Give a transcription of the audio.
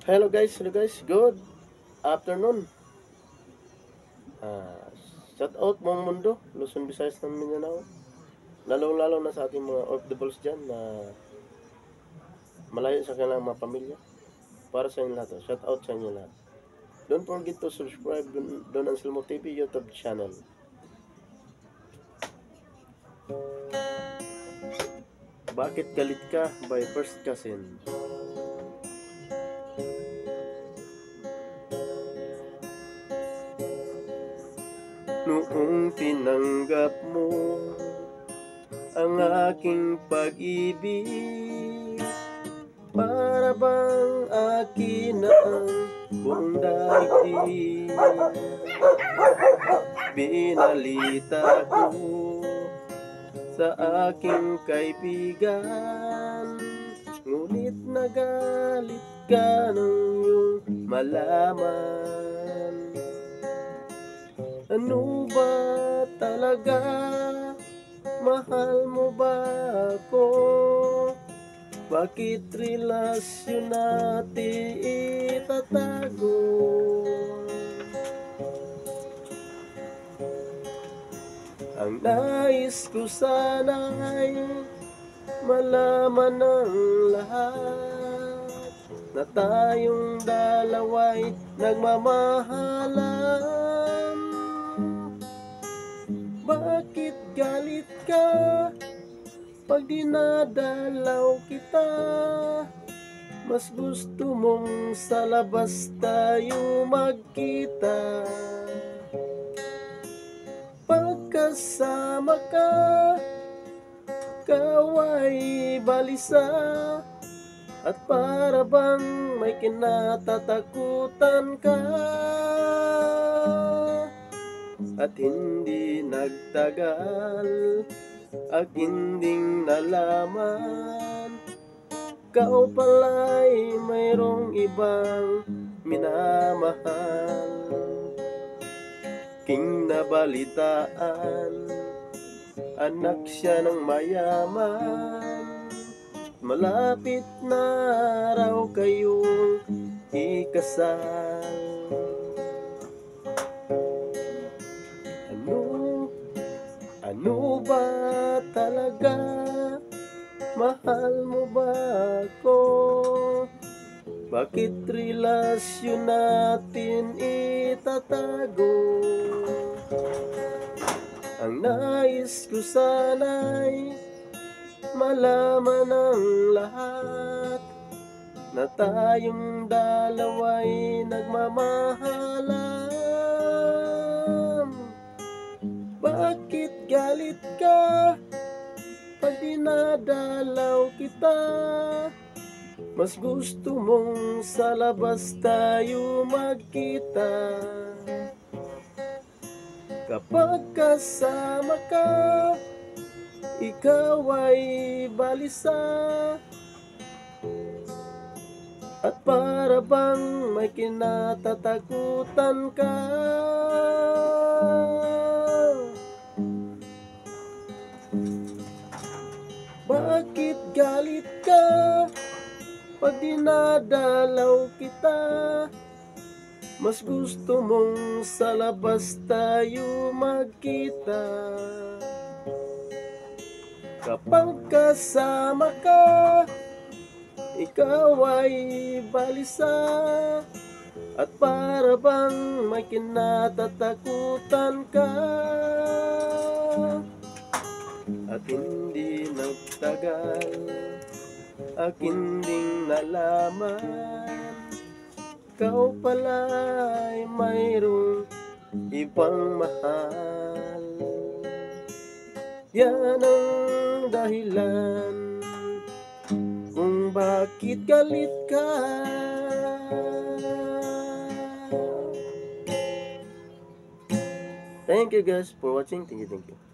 Hello guys, good afternoon. Ah, Shout out buong mundo, Luzon, Visayas ng Mindanao. Lalong-lalo na sa ating mga OFWs dyan na malayo sa kanilang mga pamilya. Para sa inyo lahat, shout out sa inyo lahat. Don't forget to subscribe Don Anselmo TV YouTube channel. Bakit Galit Ka by First Cousin. Noong tinanggap mo ang aking pag-ibig, para bang akin na ang buong daigdig. Binalita ko sa aking kaibigan, ngunit nagalit ka nung iyong malaman. Ano ba talaga? Mahal mo ba ako? Bakit relasyon natin itatago? Ang nais ko sana'y malaman ng lahat na tayong dalawa'y nagmamahalan. Bakit galit ka pag dinadalaw kita? Mas gusto mong sa labas tayo magkita. Pagkasama ka, kaway balisa, at para bang may kinatatakutan ka. At hindi nagtagal, aking ding nalaman, ikaw pala'y mayroong ibang minamahal. King nabalitaan, anak siya ng mayaman, malapit na raw kayong ikasal. Ano ba talaga? Mahal mo ba ako? Bakit relasyon natin itatago? Ang nais ko sana'y malaman ng lahat na tayong dalawa'y nagmamahalan. Bakit galit ka pag dinadalaw kita? Mas gusto mong sa labas tayo magkita. Kapag kasama ka, ikaw ay balisa, at para bang may kinatatakutan ka. Bakit galit ka pag dinadalaw kita? Mas gusto mong sa labas tayo magkita. Kapag kasama ka, ikaw ay balisa, at para bang may kinatatakutan ka. At hindi nagtagal, akin ding nalaman, ikaw pala'y mayroong ibang mahal. Yan ang dahilan kung bakit galit ka. Thank you guys for watching. Thank you.